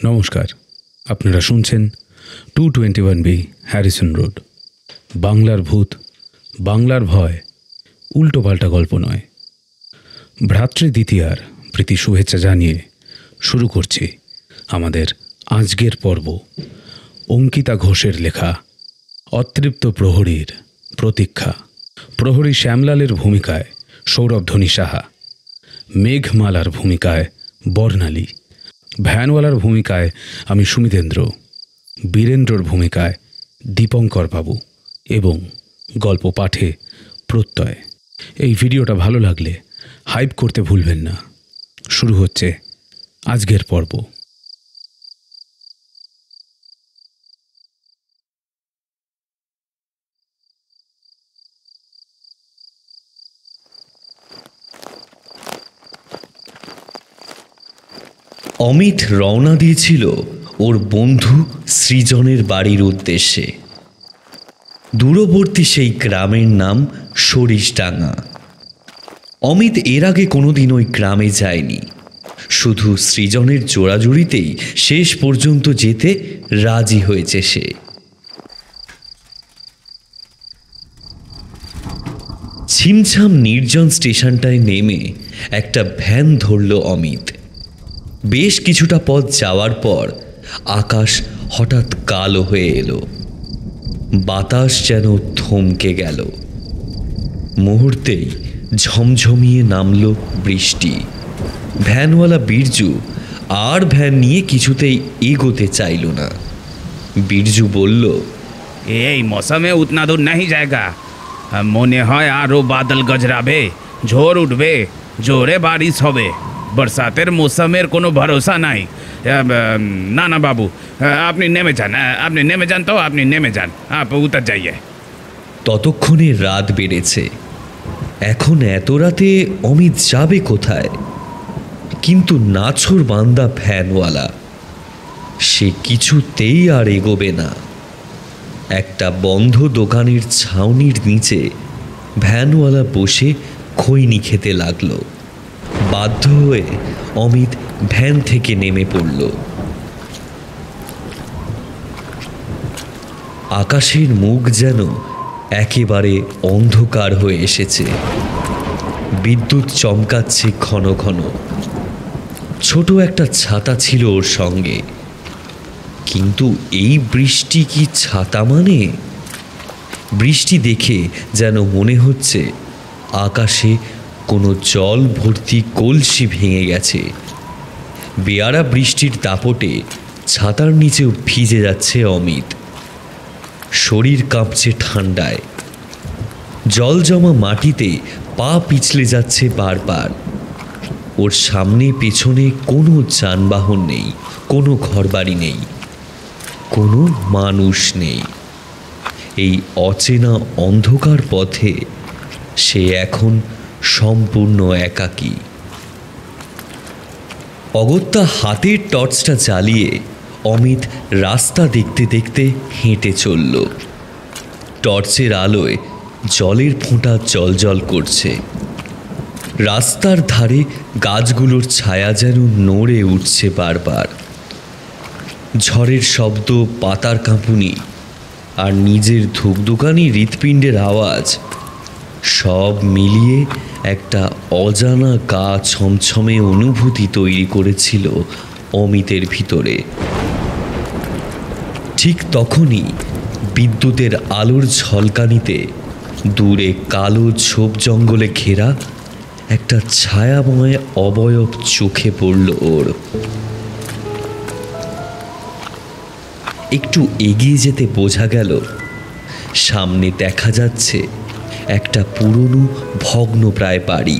নমস্কার, আপনারা শুনছেন 221B হ্যারিসন রোড। বাংলার ভূত, বাংলার ভয়, উল্টোপাল্টা গল্প নয়। ভ্রাতৃ দ্বিতীয়ার প্রীতি শুভেচ্ছা জানিয়ে শুরু করছি আমাদের আজকের পর্ব। অঙ্কিতা ঘোষের লেখা অতৃপ্ত প্রহরীর প্রতীক্ষা। প্রহরী শ্যামলালের ভূমিকায় সৌরভধ্বনি সাহা, মেঘমালার ভূমিকায় বর্ণালী, ভ্যানওয়ালার ভূমিকায় আমি সুমিতেন্দ্র, বীরেন্দ্রর ভূমিকায় দীপঙ্কর বাবু এবং গল্প পাঠে প্রত্যয়। এই ভিডিওটা ভালো লাগলে হাইপ করতে ভুলবেন না। শুরু হচ্ছে আজকের পর্ব। অমিত রওনা দিয়েছিল ওর বন্ধু সৃজনের বাড়ির উদ্দেশ্যে। দূরবর্তী সেই গ্রামের নাম সরিষডাঙ্গা। অমিত এর আগে কোনোদিন ওই গ্রামে যায়নি, শুধু সৃজনের জোড়াজুড়িতেই শেষ পর্যন্ত যেতে রাজি হয়েছে সে। ছিমছাম নির্জন স্টেশনটায় নেমে একটা ভ্যান ধরল অমিত। বেশ কিছুটা পথ যাওয়ার পর আকাশ হঠাৎ কালো হয়ে এলো। বাতাস যেন থমকে গেল। মুহূর্তেই ঝমঝমিয়ে নামল বৃষ্টি। ভ্যানওয়ালা বিরজু আর ভ্যান নিয়ে কিছুতেই এগোতে চাইল না। বিরজু বলল, এই মৌসুমে উতনা দূর नहीं जाएगा। মনে হয় আরও বাদল গজরাবে, ঝড় উঠবে, জোরে বারিশ হবে। বরসাতের মৌসুমের কোনো ভরসা নাই। না না বাবু, আপনি নেমে যান, তো আপনি নেমে যান, আপ উতর যাইয়ে। ততক্ষণে রাত বেড়েছে। এখন এত রাতে অমিত যাবে কোথায়? কিন্তু নাছোড় বান্দা ভ্যানওয়ালা, সে কিছুতেই আর এগোবে না। একটা বন্ধ দোকানের ছাউনির নিচে ভ্যানওয়ালা বসে খৈনি খেতে লাগলো। বাধ্য হয়ে অমিত ভ্যান থেকে নেমে পড়ল। আকাশের মুখ যেন একেবারে অন্ধকার হয়ে এসেছে। বিদ্যুৎ চমকাচ্ছে ঘন ঘন। ছোট একটা ছাতা ছিল ওর সঙ্গে, কিন্তু এই বৃষ্টি কি ছাতা মানে? বৃষ্টি দেখে যেন মনে হচ্ছে আকাশে কোনো জল ভর্তি কলসি ভেঙে গেছে। বেয়ারা বৃষ্টির দাপটে ছাতার নিচেও ভিজে যাচ্ছে অমিত। শরীর কাঁপছে ঠান্ডায়। জল জমা মাটিতে পা পিছলে যাচ্ছে বারবার। ওর সামনে পেছনে কোনো যানবাহন নেই, কোনো ঘরবাড়ি নেই, কোনো মানুষ নেই। এই অচেনা অন্ধকার পথে সে এখন সম্পূর্ণ একাকী। অগত্যা হাতের টর্চটা জ্বালিয়ে অমিত রাস্তা দেখতে দেখতে হেঁটে চলল। টর্চের আলোয় জলের ফোঁটা জলজল করছে। রাস্তার ধারে গাছগুলোর ছায়া যেন নড়ে উঠছে বারবার। ঝড়ের শব্দ, পাতার কাঁপুনি আর নিজের ধুকধুকানি হৃৎপিণ্ডের আওয়াজ সব মিলিয়ে একটা অজানা গা ছমছমে অনুভূতি তৈরি করেছিল অমিতের ভিতরে। ঠিক তখনই বিদ্যুতের আলোর ঝলকানিতে দূরে কালো ঝোপ জঙ্গলে ঘেরা একটা ছায়াময় অবয়ব চোখে পড়ল ওর। একটু এগিয়ে যেতে বোঝা গেল সামনে দেখা যাচ্ছে একটা পুরনো ভগ্নপ্রায় বাড়ি।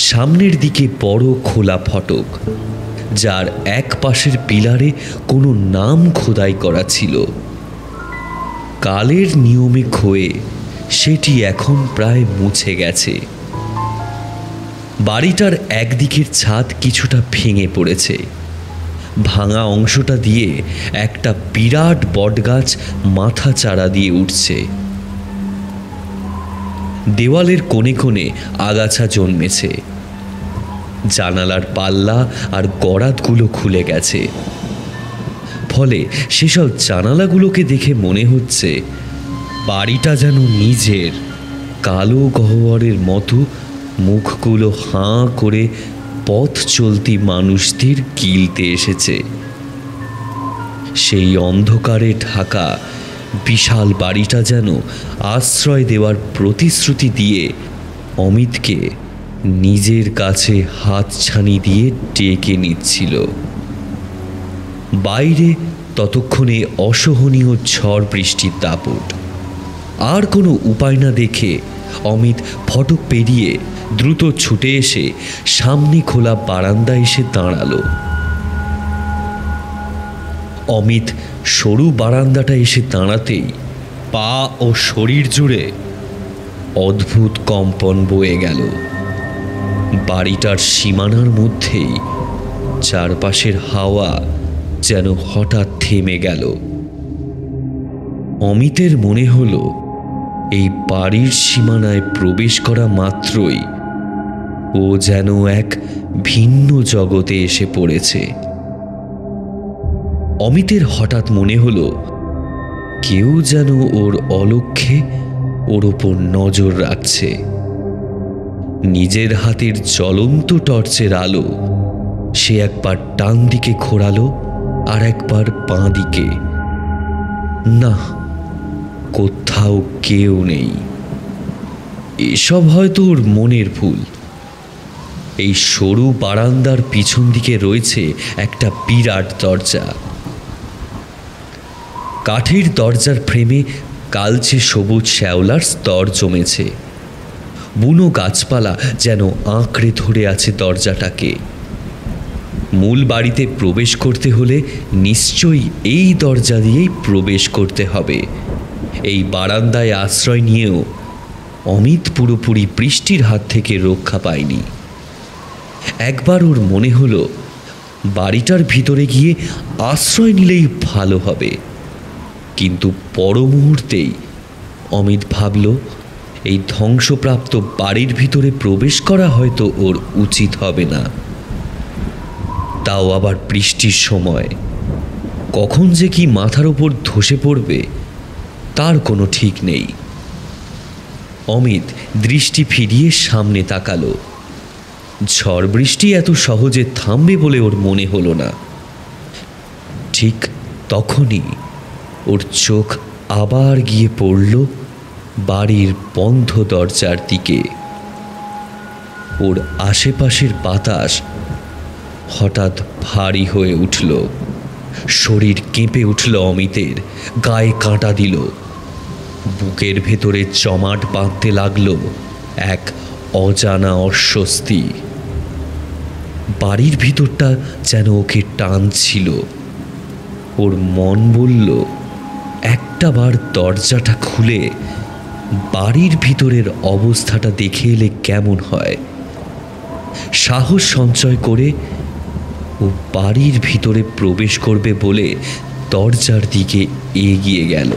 সামনের দিকে বড় খোলা ফটক, যার এক পাশের পিলারে কোনো নাম খোদাই করা ছিল। কালের নিয়মে ক্ষয়ে সেটি এখন প্রায় মুছে গেছে। বাড়িটার একদিকের ছাদ কিছুটা ভেঙে পড়েছে। ভাঙা অংশটা দিয়ে একটা বিরাট বটগাছ মাথা চাড়া দিয়ে উঠছে। দেওয়ালের কোণে কোণে আগাছা জন্মেছে। জানালার পাল্লা আর গরাদগুলো খুলে গেছে। ফলে সেসব জানালাগুলোকে দেখে মনে হচ্ছে বাড়িটা যেন নিজের কালো গহ্বরের মতো মুখগুলো হাঁ করে পথ চলতি মানুষদের গিলতে এসেছে। সেই অন্ধকারে ঢাকা বিশাল বাড়িটা যেন আশ্রয় দেওয়ার প্রতিশ্রুতি দিয়ে অমিতকে নিজের কাছে হাতছানি দিয়ে ডেকে নিচ্ছিল। বাইরে ততক্ষণে অসহনীয় ঝড় বৃষ্টির দাপট। আর কোনো উপায় না দেখে অমিত ফটক পেরিয়ে দ্রুত ছুটে এসে সামনে খোলা বারান্দায় এসে দাঁড়ালো। অমিত সরু বারান্দাটা এসে দাঁড়াতেই পা ও শরীর জুড়ে অদ্ভুত কম্পন বয়ে গেল। বাড়িটার সীমানার মধ্যেই চারপাশের হাওয়া যেন হঠাৎ থেমে গেল। অমিতের মনে হলো এই বাড়ির সীমানায় প্রবেশ করা মাত্রই ও যেন এক ভিন্ন জগতে এসে পড়েছে। অমিতের হঠাৎ মনে হলো কেউ যেন ওর অলক্ষ্যে ওর ওপর নজর রাখছে। নিজের হাতের জ্বলন্ত টর্চের আলো সে একবার ডান দিকে ঘোরালো আর একবার বাঁ দিকে। না, কোথাও কেউ নেই। এসব হয়তো ওর মনের ভুল। এই সরু বারান্দার পিছন দিকে রয়েছে একটা বিরাট দরজা। কাঠের দরজার ফ্রেমে কালচে সবুজ শ্যাওলার স্তর জমেছে। বুনো গাছপালা যেন আঁকড়ে ধরে আছে দরজাটাকে। মূল বাড়িতে প্রবেশ করতে হলে নিশ্চয়ই এই দরজা দিয়েই প্রবেশ করতে হবে। এই বারান্দায় আশ্রয় নিয়েও অমিত পুরোপুরি বৃষ্টির হাত থেকে রক্ষা পায়নি। একবার ওর মনে হলো বাড়িটার ভিতরে গিয়ে আশ্রয় নিলেই ভালো হবে, কিন্তু পর মুহূর্তেই অমিত ভাবল এই ধ্বংসপ্রাপ্ত বাড়ির ভিতরে প্রবেশ করা হয়তো ওর উচিত হবে না। তাও আবার বৃষ্টির সময়। কখন যে কি মাথার ওপর ধসে পড়বে তার কোনো ঠিক নেই। অমিত দৃষ্টি ফিরিয়ে সামনে তাকালো। ঝড় বৃষ্টি এত সহজে থামবে বলে ওর মনে হলো না। ঠিক তখনই ওর চোখ আবার গিয়ে পড়ল বাড়ির বন্ধ দরজার দিকে। ওর আশেপাশের বাতাস হঠাৎ ভারী হয়ে উঠল। শরীর কেঁপে উঠল অমিতের, গায়ে কাঁটা দিল। বুকের ভেতরে জমাট বাঁধতে লাগলো এক অজানা অস্বস্তি। বাড়ির ভিতরটা যেন ওকে টানছিল। ওর মন বলল একটা বার দরজাটা খুলে বাড়ির ভিতরের অবস্থাটা দেখে এলে কেমন হয়। সাহস সঞ্চয় করে ও বাড়ির ভিতরে প্রবেশ করবে বলে দরজার দিকে এগিয়ে গেল।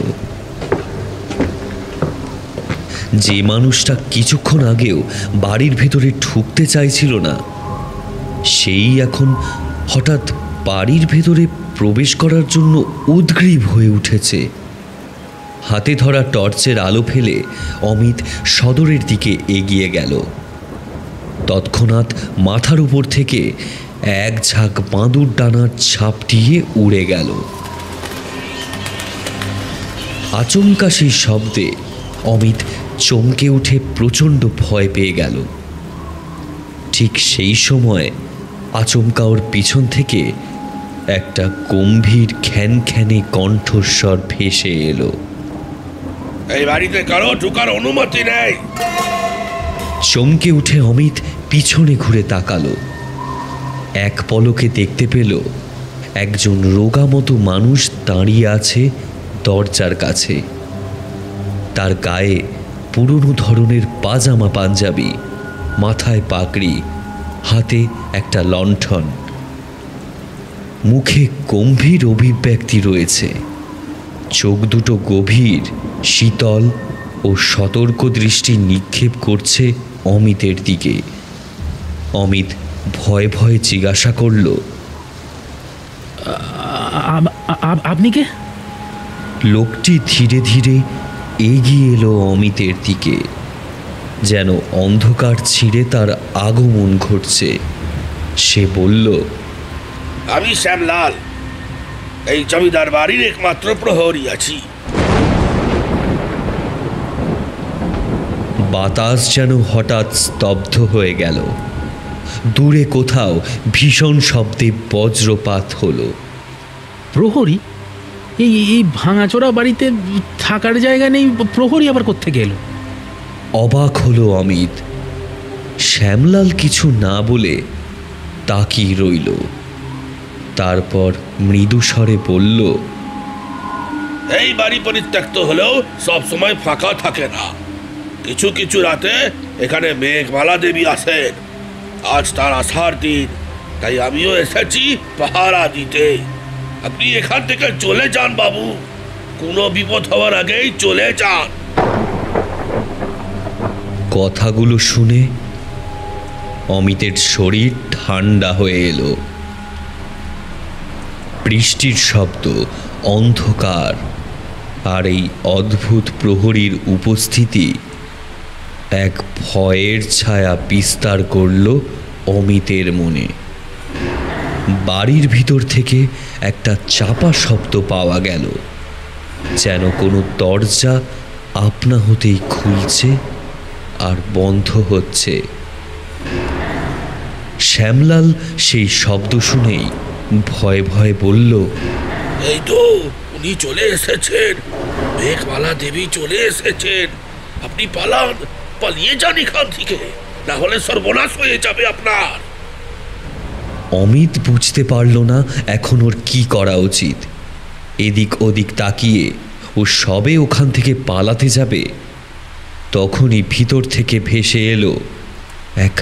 যে মানুষটা কিছুক্ষণ আগেও বাড়ির ভিতরে ঢুকতে চাইছিল না, সেই এখন হঠাৎ বাড়ির ভেতরে প্রবেশ করার জন্য উদগ্রীব হয়ে উঠেছে। হাতে ধরা টর্চের আলো ফেলে অমিত সদরের দিকে এগিয়ে গেল। তৎক্ষণাৎ মাথার উপর থেকে এক ঝাঁক বাঁদুর ডানার ঝাপটিয়ে উড়ে গেল। আচমকা সেই শব্দে অমিত চমকে উঠে প্রচণ্ড ভয় পেয়ে গেল। ঠিক সেই সময় আচমকা ওর পিছন থেকে একটা গম্ভীর খ্যানখ্যানে কণ্ঠস্বর ভেসে এলো। এই বাড়িতে কারো ঢোকার অনুমতি নেই। চমকে উঠে অমিত পিছনে ঘুরে তাকালো। এক পলকে দেখতে পেল একজন রোগা মতো মানুষ দাঁড়িয়ে আছে দরজার কাছে। তার গায়ে পুরনো ধরনের পাজামা পাঞ্জাবি, মাথায় পাগড়ি, হাতে একটা লণ্ঠন। মুখে গম্ভীর অভিব্যক্তি রয়েছে। চোখ দুটো গভীর, শীতল ও সতর্ক দৃষ্টি নিক্ষেপ করছে অমিতের দিকে। অমিত ভয়ে ভয়ে জিজ্ঞাসা করল, আপনি কে? লোকটি ধীরে ধীরে এগিয়ে এলো অমিতের দিকে, যেন অন্ধকার ছিঁড়ে তার আগমন ঘটছে। সে বলল, আমি শ্যামলাল, এই জমিদার বাড়ির একমাত্র প্রহরী আছি। বাতাস যেন হঠাৎ স্তব্ধ হয়ে গেল। দূরে কোথাও ভীষণ শব্দে বজ্রপাত হলো। প্রহরী? এই এই ভাঙাচোরা বাড়িতে থাকার জায়গা নেই, প্রহরী আবার কোত্থেকে এলো? অবাক হলো অমিত। শ্যামলাল কিছু না বলে তাকিয়ে রইল। তারপর মৃদু স্বরে বলল, এই বাড়ি পরিত্যক্ত হলেও সব সময় ফাঁকা থাকে না। কিছু কিছু রাতে এখানে মেঘমালা দেবী আসেন। আজ তার আসার দিন, তাই আমিও এসেছি পাহারা দিতে। আপনি এখান থেকে চলে যান বাবু, কোনো বিপদ হওয়ার আগেই চলে যান। কথাগুলো শুনে অমিতের শরীর ঠান্ডা হয়ে এলো। বৃষ্টির শব্দ, অন্ধকার আর এই অদ্ভুত প্রহরীর উপস্থিতি এক ভয়ের ছায়া বিস্তার করল অমিতের মনে। বাড়ির ভিতর থেকে একটা চাপা শব্দ পাওয়া গেল, যেন কোনো দরজা আপনা হতেই খুলছে আর বন্ধ হচ্ছে। শ্যামলাল সেই শব্দ শুনেই ভয়ে ভয়ে বলল, এই তো উনি চলে এসেছেন, মেঘমালা দেবী চলে এসেছেন। আপনি পালান, পালিয়ে যান এখান থেকে, না হলে সর্বনাশ হয়ে যাবে আপনার। অমিত বুঝতে পারল না এখন ওর কি করা উচিত। এদিক ওদিক তাকিয়ে ও সবে ওখান থেকে পালাতে যাবে, তখনই ভিতর থেকে ভেসে এলো এক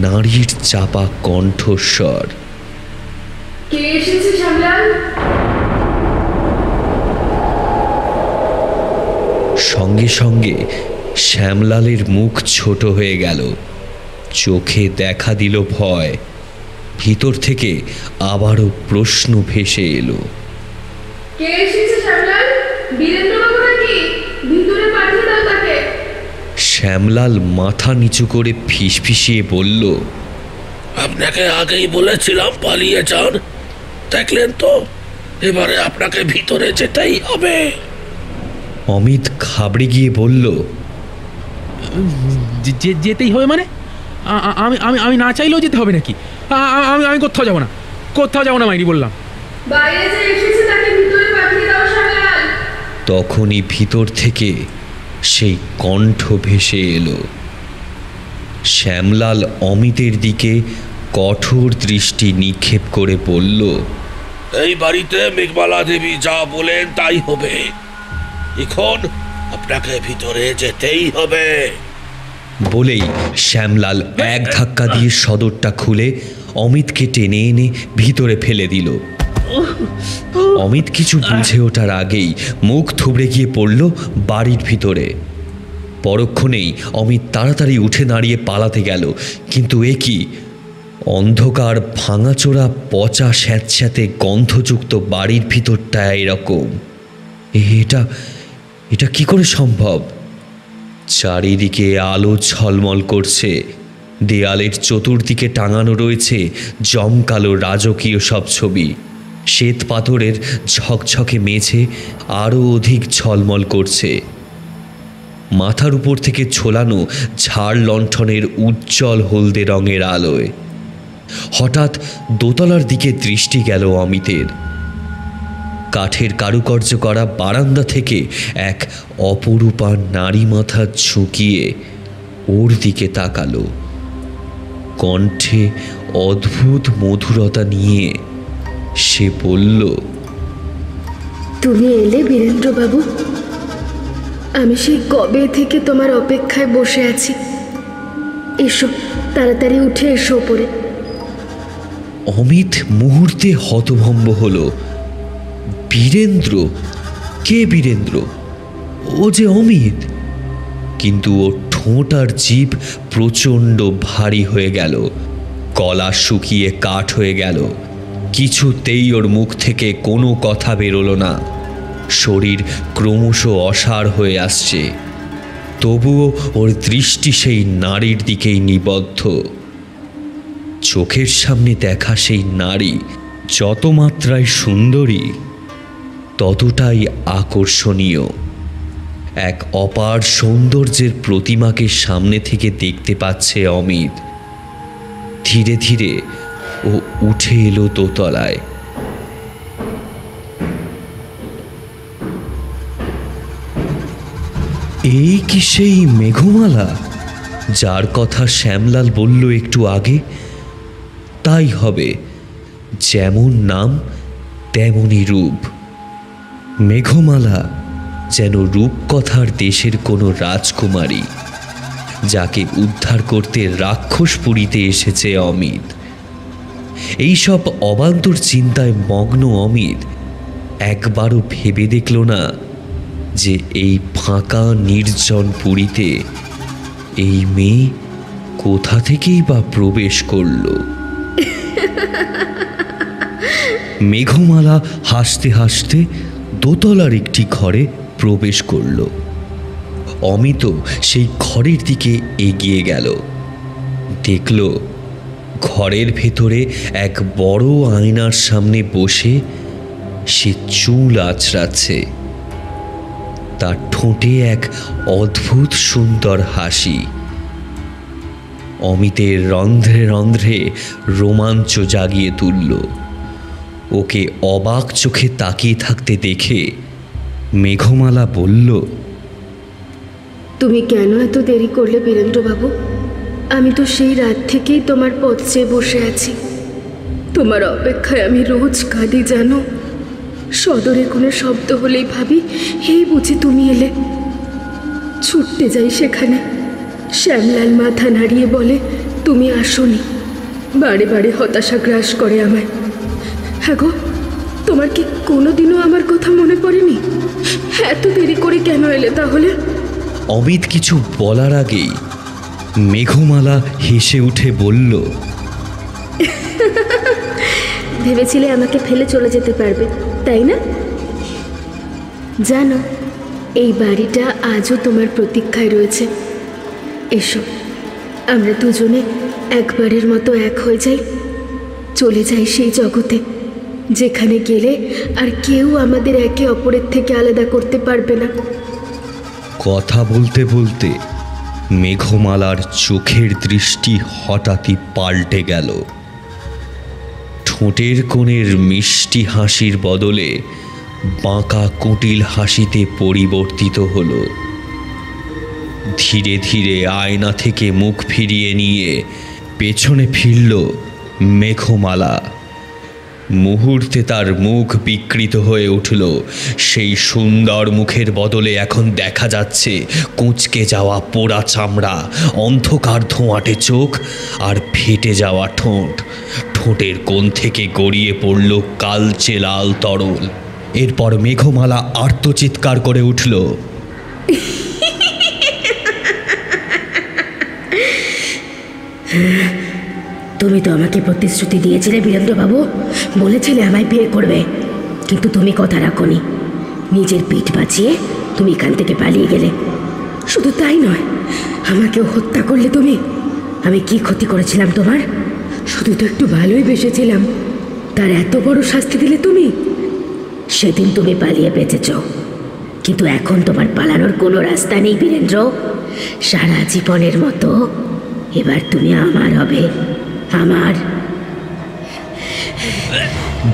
নারীর চাপা কণ্ঠস্বর। কে এসেছে শ্যামলাল? সঙ্গে সঙ্গে শ্যামলালের মুখ ছোট হয়ে গেল, চোখে দেখা দিল ভয়। ভিতর থেকে আবারও প্রশ্ন ভেসে এলো, কে এসেছে শ্যামলাল? বীরেন্দ্রবাবু নাকি? ভিতরে পাঠিয়ে দাও তাকে। শ্যামলাল মাথা নিচু করে ফিসফিসিয়ে বলল, আপনাকে আগেই বলেছিলাম পালিয়ে যান, দেখলেন তো, এবারে আপনাকে ভিতরে যেতেই হবে। অমিত ঘাবড়ে গিয়ে বলল, যেতেই হবে মানে? আমি আমি আমি না চাইলেও যেতে হবে নাকি? আমি আমি কোথাও যাবো না, কোথাও যাবো না মাইরি বললাম। বাইরে যে এসেছে তাকে ভিতরে পাঠিয়ে দাও শ্যামলাল। তখনই ভিতর থেকে সেই কণ্ঠ ভেসে এলো। শ্যামলাল অমিতের দিকে কঠোর দৃষ্টি নিক্ষেপ করে বলল, এই বাড়িতে মেঘমালা দেবী যা বলেন তাই হবে। এখন আপনাকে ভিতরে যেতেই হবে। বলেই শ্যামলাল এক ধাক্কা দিয়ে সদরটা খুলে অমিতকে টেনে এনে ভিতরে ফেলে দিল। অমিত কিছু বুঝে ওঠার আগেই মুখ থুবড়ে গিয়ে পড়ল বাড়ির ভিতরে। পরক্ষণেই অমিত তাড়াতাড়ি উঠে দাঁড়িয়ে পালাতে গেল, কিন্তু এ কি! অন্ধকার, ভাঙাচোরা, পচা স্যাঁতস্যাঁতে গন্ধযুক্ত বাড়ির ভিতরটা এরকম। এটা এটা কি করে সম্ভব? চারিদিকে আলো ঝলমল করছে, দেয়ালের চতুর্দিকে টাঙানো রয়েছে জমকালো রাজকীয় সব ছবি। শ্বেত পাথরের ঝকঝকে মেঝে আরও অধিক ঝলমল করছে। মাথার উপর থেকে ঝোলানো ঝাড় লণ্ঠনের উজ্জ্বল হলদে রঙের আলোয় হঠাৎ দোতলার দিকে দৃষ্টি গেল অমিতের। কাঠের কারুকার্য করা বারান্দা থেকে এক অপরূপা নারী মাথা ঝুঁকিয়ে ওর দিকে তাকালো। কণ্ঠে অদ্ভুত মধুরতা নিয়ে সে বলল, তুমি এলে বীরেন্দ্রবাবু? আমি সেই কবে থেকে তোমার অপেক্ষায় বসে আছি। এসো, তাড়াতাড়ি উঠে এসো ওপরে। অমিত মুহূর্তে হতভম্ব হলো। বীরেন্দ্র? কে বীরেন্দ্র? ও যে অমিত। কিন্তু ওর ঠোঁট আর জিভ প্রচণ্ড ভারী হয়ে গেল। গলা শুকিয়ে কাঠ হয়ে গেল। কিছুতেই ওর মুখ থেকে কোনো কথা বেরোলো না। শরীর ক্রমশ অসাড় হয়ে আসছে, তবুও ওর দৃষ্টি সেই নারীর দিকেই নিবদ্ধ। চোখের সামনে দেখা সেই নারী যত মাত্রায় সুন্দরী, ততটাই আকর্ষণীয়। এক অপার সৌন্দর্যের প্রতিমাকে সামনে থেকে দেখতে পাচ্ছে অমিত। ধীরে ধীরে ও উঠে এলো দোতলায়। এই কি সেই মেঘমালা যার কথা শ্যামলাল বলল একটু আগে? তাই হবে, যেমন নাম তেমনই রূপ। মেঘমালা যেন রূপকথার দেশের কোনো রাজকুমারী, যাকে উদ্ধার করতে রাক্ষসপুরীতে এসেছে অমিত। এইসব অবান্তর চিন্তায় মগ্ন অমিত একবারও ভেবে দেখল না যে এই ফাঁকা নির্জন পুরীতে এই মেয়ে কোথা থেকেই বা প্রবেশ করল। মেঘমালা হাসতে হাসতে দোতলার একটি ঘরে প্রবেশ করল। অমিত সেই ঘরের দিকে এগিয়ে গেল। দেখল ঘরের ভেতরে এক বড় আয়নার সামনে বসে সে চুল আঁচড়াচ্ছে। তার ঠোঁটে এক অদ্ভুত সুন্দর হাসি। অমিতের রন্ধ্রে রন্ধ্রে রোমাঞ্চ জাগিয়ে তুলল। ওকে অবাক চোখে তাকিয়ে থাকতে দেখে মেঘমালা বলল, তুমি কেন এত দেরি করলে বীরেন্দ্রবাবু? আমি তো সেই রাত থেকেই তোমার পথ চেয়ে বসে আছি। তোমার অপেক্ষায় আমি রোজ কাঁদি জানো। সদরে কোনো শব্দ হলেই ভাবি এই বুঝি তুমি এলে। ছুটতে যাই সেখানে, শ্যামলাল মাথা নাড়িয়ে বলে তুমি আসোনি। বারে বারে হতাশা গ্রাস করে আমায়। হ্যাঁ গো, তোমার কি কোনোদিনও আমার কথা মনে পড়েনি? এত দেরি করে কেন এলে তাহলে? অমিত কিছু বলার আগেই মেঘমালা হেসে উঠে বলল, ভেবেছিলে আমাকে ফেলে চলে যেতে পারবে, তাই না? জানো, এই বাড়িটা আজও তোমার প্রতীক্ষায় রয়েছে। এসো, আমরা দুজনে একবারের মতো এক হয়ে যাই। চলে যাই সেই জগতে, যেখানে গেলে আর কেউ আমাদের একে অপরের থেকে আলাদা করতে পারবে না। কথা বলতে বলতে মেঘমালার চোখের দৃষ্টি হঠাৎই পাল্টে গেল। ঠোঁটের কোণের মিষ্টি হাসির বদলে বাঁকা কুটিল হাসিতে পরিবর্তিত হলো। ধীরে ধীরে আয়না থেকে মুখ ফিরিয়ে নিয়ে পেছনে ফিরল মেঘমালা। মুহূর্তে তার মুখ বিকৃত হয়ে উঠল। সেই সুন্দর মুখের বদলে এখন দেখা যাচ্ছে কুঁচকে যাওয়া পোড়া চামড়া, অন্ধকার ধোঁয়াটে চোখ আর ফেটে যাওয়া ঠোঁট। ঠোঁটের কোণ থেকে গড়িয়ে পড়ল কালচে লাল তরল। এরপর মেঘমালা আর্তচিৎকার করে উঠল, তুমি তো আমাকে প্রতিশ্রুতি দিয়েছিলে বীরেন্দ্রবাবু, বলেছিলে আমায় বিয়ে করবে, কিন্তু তুমি কথা রাখোনি। নিজের পিঠ বাঁচিয়ে তুমি এখান থেকে পালিয়ে গেলে। শুধু তাই নয়, আমাকেও হত্যা করলে তুমি। আমি কি ক্ষতি করেছিলাম তোমার? শুধু তো একটু ভালোই বেসেছিলাম, তার এত বড় শাস্তি দিলে তুমি। সেদিন তুমি পালিয়ে বেঁচেছ, কিন্তু এখন তোমার পালানোর কোনো রাস্তা নেই বীরেন্দ্র। সারা জীবনের মতো এবার তুমি আমার হবে, আমার।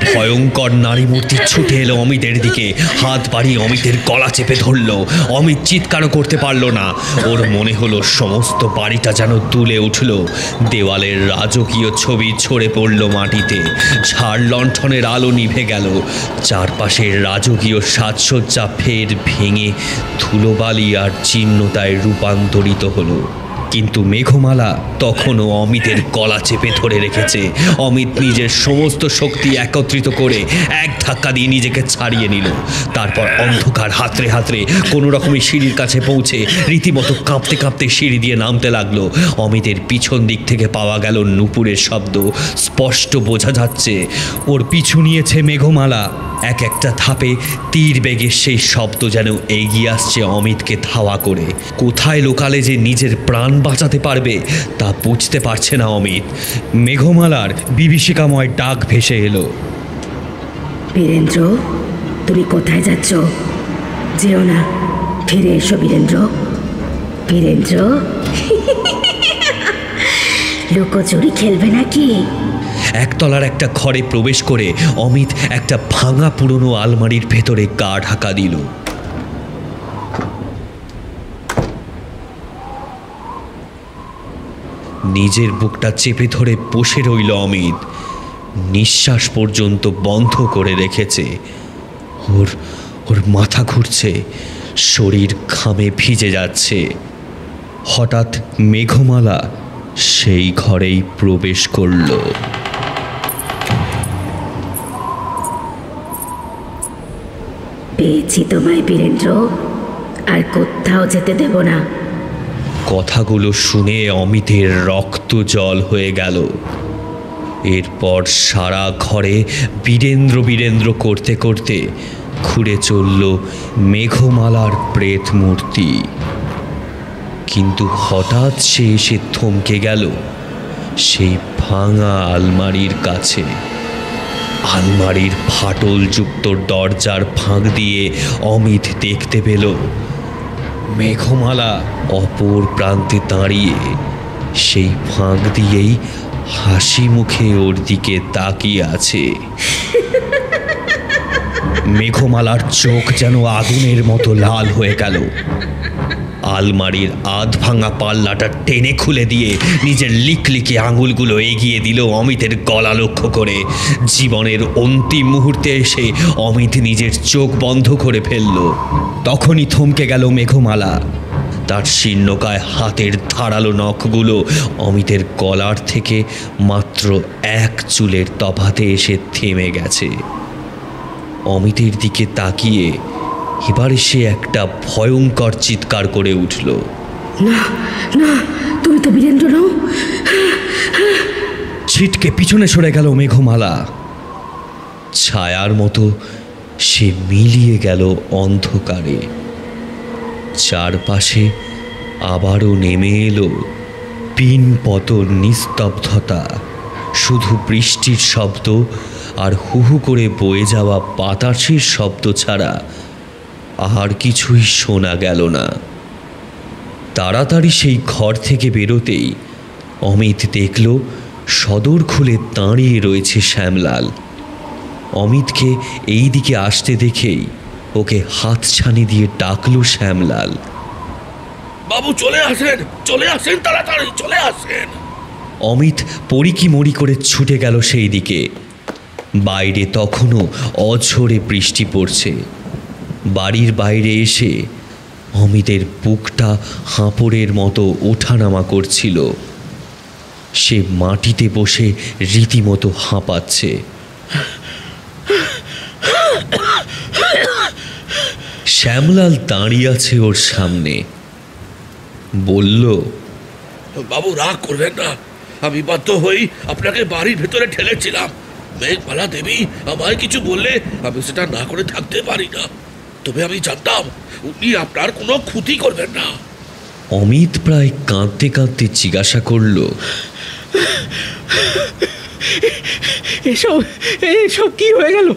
ভয়ঙ্কর নারী মূর্তি ছুটে এলো অমিতের দিকে। হাত বাড়িয়ে অমিতের গলা চেপে ধরল। অমিত চিৎকারও করতে পারল না। ওর মনে হলো সমস্ত বাড়িটা যেন দুলে উঠল। দেওয়ালের রাজকীয় ছবি ছড়ে পড়ল মাটিতে। ঝাড় লণ্ঠনের আলো নিভে গেল। চারপাশের রাজকীয় সাজসজ্জা ফের ভেঙে ধুলোবালি আর চিহ্নতায় রূপান্তরিত হলো। কিন্তু মেঘমালা তখনও অমিতের গলা চেপে ধরে রেখেছে। অমিত নিজের সমস্ত শক্তি একত্রিত করে এক ধাক্কা দিয়ে নিজেকে ছাড়িয়ে নিল। তারপর অন্ধকার হাতড়ে হাতড়ে কোনো রকমে সিঁড়ির কাছে পৌঁছে রীতিমতো কাঁপতে কাঁপতে সিঁড়ি দিয়ে নামতে লাগলো। অমিতের পিছন দিক থেকে পাওয়া গেল নুপুরের শব্দ। স্পষ্ট বোঝা যাচ্ছে ওর পিছু নিয়েছে মেঘমালা। এক একটা ধাপে তীর বেগে সেই শব্দ যেন এগিয়ে আসছে অমিতকে ধাওয়া করে। কোথায় লোকালে যে নিজের প্রাণ বাঁচাতে পারবে তা বুঝতে পারছে না অমিত। মেঘমালার বিভীষিকাময় ডাক ভেসে এলো, বীরেন্দ্র, তুমি কোথায় যাচ্ছ? যেও না, ফিরে এসো বীরেন্দ্র। বীরেন্দ্র, লুকোচুরি খেলবে নাকি? একতলার একটা ঘরে প্রবেশ করে অমিত একটা ভাঙা পুরনো আলমারির ভেতরে গা ঢাকা দিল। নিজের বুকটা চেপে ধরে বসে রইল অমিত। নিঃশ্বাস পর্যন্ত বন্ধ করে রেখেছে। ওর মাথা ঘুরছে, শরীর ঘামে ভিজে যাচ্ছে। হঠাৎ মেঘমালা সেই ঘরেই প্রবেশ করল। পেয়েছি তোমায় বীরেন্দ্র, আর কোথাও যেতে দেব না। কথাগুলো শুনে অমিতের রক্ত জল হয়ে গেল। এরপর সারা ঘরে বীরেন্দ্র বীরেন্দ্র করতে করতে ঘুরে চলল মেঘমালার প্রেত মূর্তি। কিন্তু হঠাৎ সে এসে থমকে গেল সেই ভাঙা আলমারির কাছে। আলমারির ফাটলযুক্ত দরজার ফাঁক দিয়ে অমিত দেখতে পেল মেঘমালা অপর প্রান্তে দাঁড়িয়ে সেই ফাঁক দিয়েই হাসি মুখে ওর দিকে তাকিয়ে আছে। মেঘমালার চোখ যেন আগুনের মতো লাল হয়ে গেল। আলমারির আধ ভাঙা পাল্লাটা টেনে খুলে দিয়ে নিজের লিকলিকে আঙুলগুলো এগিয়ে দিল অমিতের গলা লক্ষ্য করে। জীবনের অন্তিম মুহূর্তে এসে অমিত নিজের চোখ বন্ধ করে ফেলল। তখনই থমকে গেল মেঘমালা। তার শীর্ণকায় হাতের ধারালো নখগুলো অমিতের গলার থেকে মাত্র এক চুলের তফাতে এসে থেমে গেছে। অমিতের দিকে তাকিয়ে এবারে সে একটা ভয়ঙ্কর চিৎকার করে উঠল, না না, তুমি তো বীরেন্দ্র নও। ছিটকে পিছনে সরে গেল মেঘমালা। ছায়ার মতো সে মিলিয়ে গেল অন্ধকারে। চারপাশে আবারও নেমে এলো পিনপতন নিস্তব্ধতা। শুধু বৃষ্টির শব্দ আর হুহু করে বয়ে যাওয়া বাতাসের শব্দ ছাড়া আর কিছুই শোনা গেল না। তাড়াতাড়ি সেই ঘর থেকে বেরোতেই অমিত দেখল সদর খুলে দাঁড়িয়ে রয়েছে শ্যামলাল। অমিতকে এই দিকে আসতে দেখেই ওকে হাতছানি দিয়ে ডাকল শ্যামলাল, বাবু চলে আসেন, চলে আসেন, তাড়াতাড়ি চলে আসেন। অমিত পরিকি মরি করে ছুটে গেল সেই দিকে। বাইরে তখনও অঝোরে বৃষ্টি পড়ছে। বাড়ির বাইরে এসে অমিতের বুকটা হাঁপড়ের মতো ওঠানামা করছিল। সে মাটিতে বসে রীতিমতো হাঁপাচ্ছে। শ্যামলাল দাঁড়িয়ে আছে ওর সামনে, বলল, বাবু রাগ করবেন না, আমি বাধ্য হই আপনাকে বাড়ির ভেতরে ঠেলেছিলাম। মেঘমালা দেবী আমায় কিছু বললে আমি সেটা না করে থাকতে পারি না। তবে আমি জানতাম উনি আপনার কোনো ক্ষতি করবেন না। অমিত প্রায় কাঁদতে কাঁদতে জিজ্ঞাসা করল, এসব এসব কি হয়ে গেল?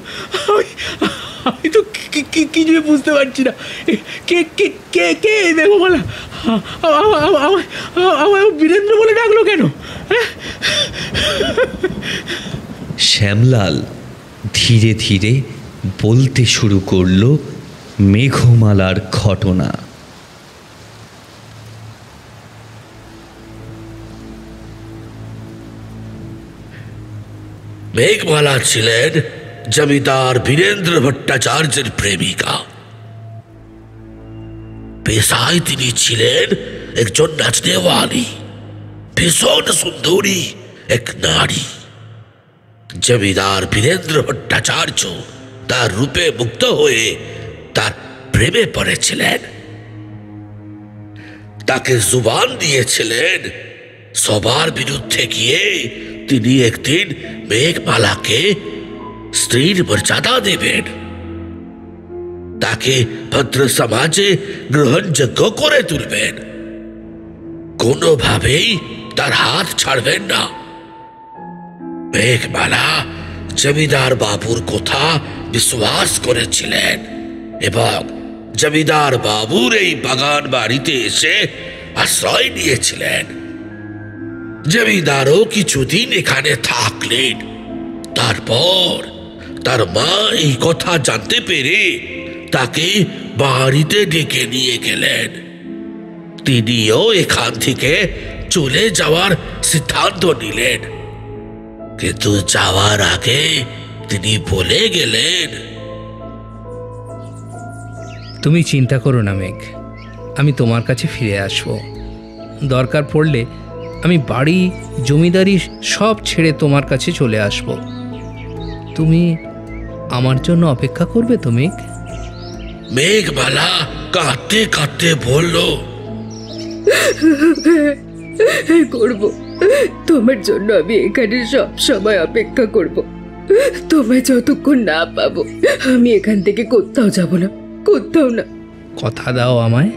আমি তো কিছুই বুঝতে পারছি না। কে কে কে কে মেঘমালা আমায় বীরেন্দ্র বলে ডাকলো কেন? শ্যামলাল ধীরে ধীরে বলতে শুরু করল মেঘমালার ঘটনা। মেঘমালা ছিলেন জমিদার বীরেন্দ্র ভট্টাচার্যের প্রেমিকা। পেশায় তিনি ছিলেন একজন নাচনেওয়ালি, ভীষণ সুন্দরী এক নারী। জমিদার বীরেন্দ্র ভট্টাচার্য তার রূপে মুগ্ধ হয়ে তার প্রেমে পড়েছিলেন। তাকে জুবান দিয়েছিলেন সবার বিরুদ্ধে গিয়ে তিনি একদিন মেঘমালাকে স্ত্রীর মর্যাদা দেবেন, তাকে ভদ্র সমাজে গ্রহণযোগ্য করে তুলবেন, কোনোভাবেই তার হাত ছাড়বেন না। মেঘমালা জমিদার বাবুর কথা বিশ্বাস করেছিলেন এবং জমিদার বাবুর এই বাগান বাড়িতে এসে আশ্রয় নিয়েছিলেন। জমিদারও কিছুদিন এখানে থাকলেন। তারপর তার মা এই কথা জানতে পেরে তাকে বাড়িতে ডেকে নিয়ে গেলেন। তিনিও এখান থেকে চলে যাওয়ার সিদ্ধান্ত নিলেন, কিন্তু যাওয়ার আগে তিনি বলে গেলেন, তুমি চিন্তা করো না মেঘ, আমি তোমার কাছে ফিরে আসব। দরকার পড়লে আমি বাড়ি জমিদারি সব ছেড়ে তোমার কাছে চলে আসব। তুমি আমার জন্য অপেক্ষা করবে তো মেঘ? মেঘমালা কাঁদতে কাঁদতে বলল, করব, তোমার জন্য আমি এখানে সব সময় অপেক্ষা করব। তোমায় যতক্ষণ না পাবো আমি এখান থেকে কোথাও যাব না, কোথাও না। কথা দাও আমায়।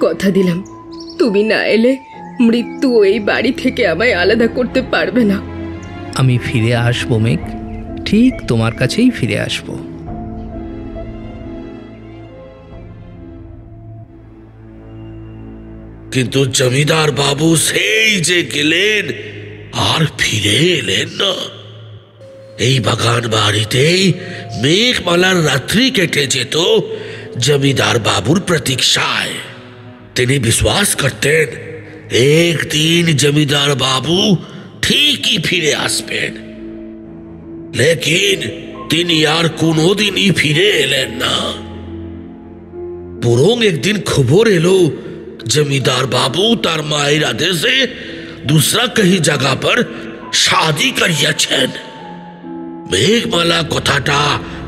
কথা দিলাম, তুমি না এলে মৃত্যু এই বাড়ি থেকে আমায় আলাদা করতে পারবে না। আমি ফিরে আসবো মেঘ, ঠিক তোমার কাছেই ফিরে আসবো। কিন্তু জমিদার বাবু সেই যে গেলেন আর ফিরে এলেন না। এই বাগান বাড়িতেই মেঘমালার রাত্রি কেটে যেত জমিদার বাবুর প্রতীক্ষায়। তিনি বিশ্বাস করতেন একদিন জমিদার বাবু ঠিকই ফিরে আসবেন, লেকিন তিনি আর কোনোদিনই ফিরে এলেন না। বরং একদিন খবর এলো जमींदार बाबू तार मायर आदेशे दूसरा कहीं जगह पर शादी करियाছেন। মেঘমালা কথাটা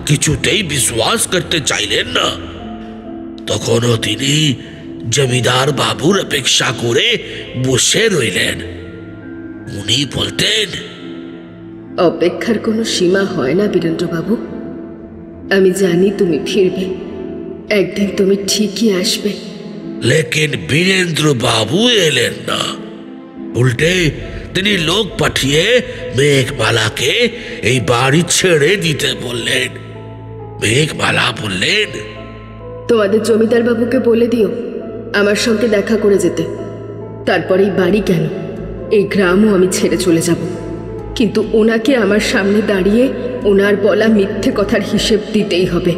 কিছুতেই বিশ্বাস করতে চাইলেন না। তখনও তিনি জমিদার বাবুর অপেক্ষা করে বসে রইলেন। উনি বলতেন, অপেক্ষার কোনো সীমা হয় না বীরেন্দ্রবাবু। আমি জানি তুমি ফিরবে, একদিন তুমি ঠিকই আসবে। लेकिन বীরেন্দ্র বাবু এলেন না। উল্টে তিনি লোক পাঠিয়ে মেঘমালাকে এই বাড়ি ছেড়ে দিতে বললেন। মেঘমালা বললেন, তোমাদের জমিদার বাবুকে বলে দিও আমার সঙ্গে দেখা করে যেতে। তারপর এই বাড়ি কেন, এই গ্রামও আমি ছেড়ে চলে যাব, কিন্তু ওনাকে আমার সামনে দাঁড়িয়ে ওনার বলা মিথ্যে কথার হিসেব দিতেই হবে।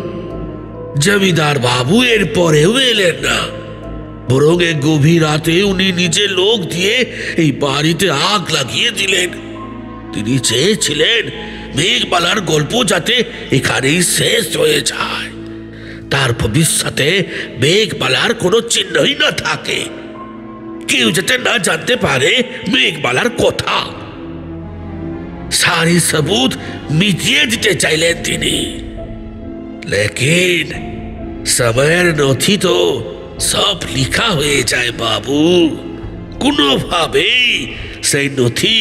জমিদার বাবু এর পরেও এলেন না। বরং এক গভীর রাতে উনি নিজে লোক দিয়ে এই বাড়িতে আগ লাগিয়ে দিলেন। তিনি চেয়েছিলেন মেঘমালার গল্প যাতে এখানেই শেষ হয়ে যায়, তার ভবিষ্যতে মেঘমালার কোনো চিহ্নই না থাকে, কেউ যাতে না জানতে পারে মেঘমালার কথা। সারি सबूत মিটিয়ে দিতে চাইলেন তিনি। লেকিন সময়ের নথি তো সব লিখা হয়ে যায় বাবু, কোনোভাবেই সেই নথি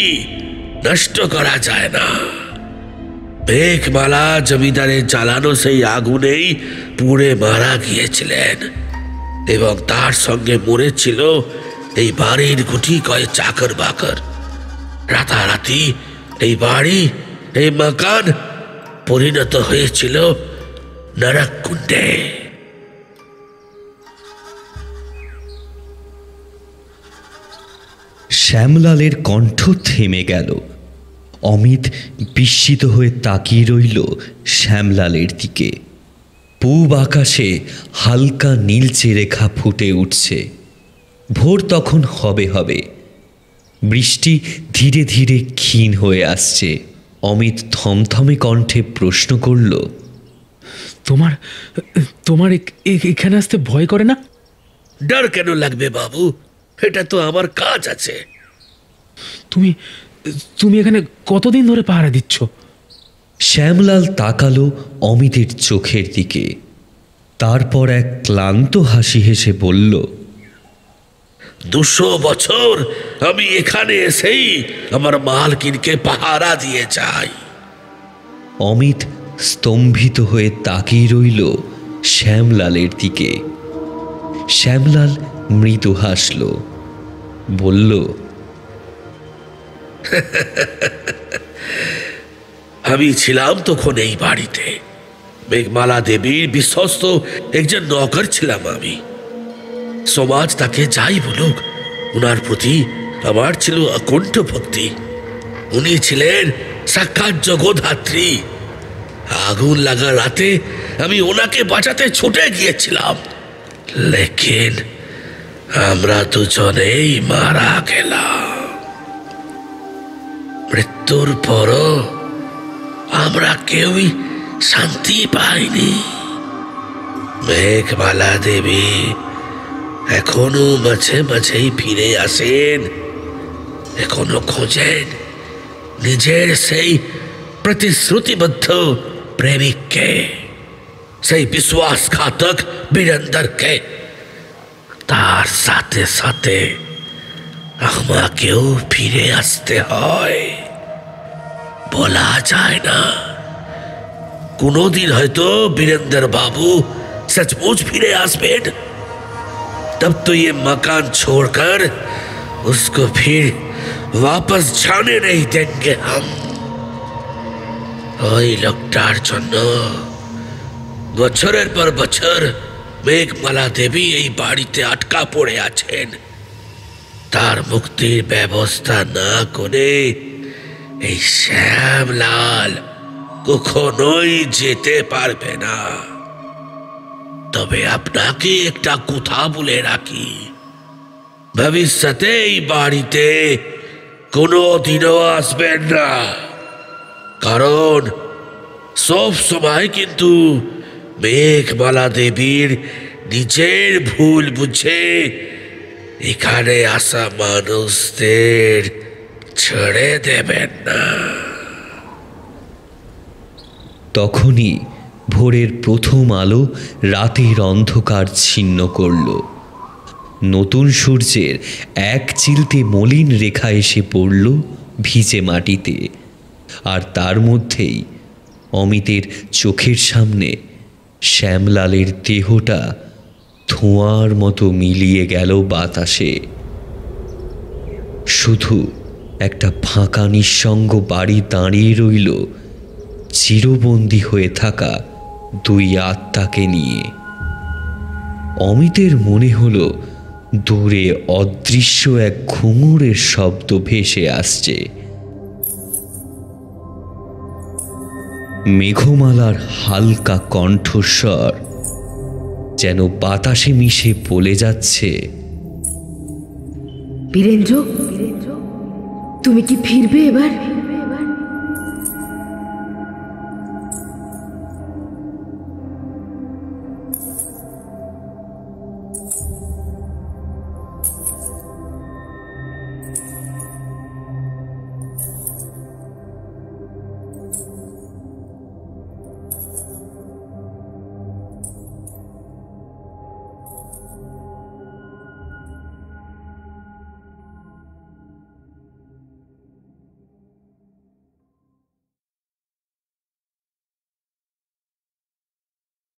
নষ্ট করা যায় না। মেঘমালা জমিদারের জ্বালানো সেই আগুনেই পুড়ে মারা গিয়েছিলেন এবং তার সঙ্গে মরেছিল এই বাড়ির গুটি কয়েক চাকর বাকর। রাতারাতি এই বাড়ি, এই মাকান পরিণত হয়েছিল নরক কুণ্ডে। শ্যামলালের কণ্ঠ থেমে গেল। অমিত বিস্মিত হয়ে তাকিয়ে রইল শ্যামলালের দিকে। পূব আকাশে হালকা নীলচে রেখা ফুটে উঠছে। ভোর তখন হবে হবে। বৃষ্টি ধীরে ধীরে ক্ষীণ হয়ে আসছে। অমিত থমথমে কণ্ঠে প্রশ্ন করল, তোমার তোমার এখানে আসতে ভয় করে না? डर কেন লাগবে বাবু? এটা তো আমার কাজ আছে। তুমি তুমি এখানে কতদিন ধরে পাহারা দিচ্ছ? শ্যামলাল তাকালো অমিতের চোখের দিকে, তারপর এক ক্লান্ত হাসি হেসে বলল, 200 বছর আমি এখানে এসেই আমার মালকিনকে পাহারা দিয়ে যাই। অমিত স্তম্ভিত হয়ে তাকিয়ে রইল শ্যামলালের দিকে। শ্যামলাল মৃদু হাসল, বলল, আমি ছিলাম তখন এই বাড়িতে। মেঘমালা দেবীর বিশ্বস্ত একজন নৌকর ছিলাম আমি। সমাজ তাকে যাই বলুক, উনার প্রতি আমার ছিল অকুণ্ঠ ভক্তি। উনি ছিলেন সাক্ষাৎ জগদ্ধাত্রী। আগুন লাগা রাতে আমি ওনাকে বাঁচাতে ছুটে গিয়েছিলাম, লেকিন আমরা দুজনেই মারা গেলাম। মৃত্যুর পরও আমরা কেউই শান্তি পাইনি। মেঘমালা দেবী এখনো মাঝে মাঝেই ফিরে আসেন, এখনো খোঁজেন নিজের সেই প্রতিশ্রুতিবদ্ধ প্রেমিককে, সেই বিশ্বাসঘাতক বীরেন্দ্রকে। তার সাথে সাথে আমাকেও ফিরে আসতে হয়। বলা যায় না, কোনোদিন হয়তো বীরেंद्र बाबू सचमुच फिरे आसपेट, तब तो ये मकान छोड़कर उसको फिर वापस जाने नहीं देंगे हम। ওই লোকটার জন্য বছরের পর বছর মেঘমালা দেবী এই বাড়িতে আটকা পড়ে আছেন। তার মুক্তির ব্যবস্থা না করে এই শ্যামলাল কখনোই যেতে পারবে না। তবে আপনাকে একটা কথা বলে রাখি, ভবিষ্যতে এই বাড়িতে কোনোদিনও আসবেন না, কারণ সব সময় কিন্তু মেঘমালা দেবীর নিজের ভুল বুঝে এখানে আসা মানুষদের ছেড়ে দেবেন না। তখনই ভোরের প্রথম আলো রাতের অন্ধকার ছিন্ন করল। নতুন সূর্যের এক চিলতে মলিন রেখা এসে পড়ল ভিজে মাটিতে, আর তার মধ্যেই অমিতের চোখের সামনে শ্যামলালের দেহটা ধোঁয়ার মতো মিলিয়ে গেল বাতাসে। শুধু একটা ফাঁকা নিঃসঙ্গ বাড়ি দাঁড়িয়ে রইল চিরবন্দী হয়ে থাকা দুই আত্মাকে নিয়ে। অমিতের মনে হলো দূরে অদৃশ্য এক ঘুঙুরের শব্দ ভেসে আসছে। মেঘমালার হালকা কণ্ঠস্বর যেন বাতাসে মিশে বলে যাচ্ছে, বীরেন্দ্র, তুমি কি ফিরবে এবার?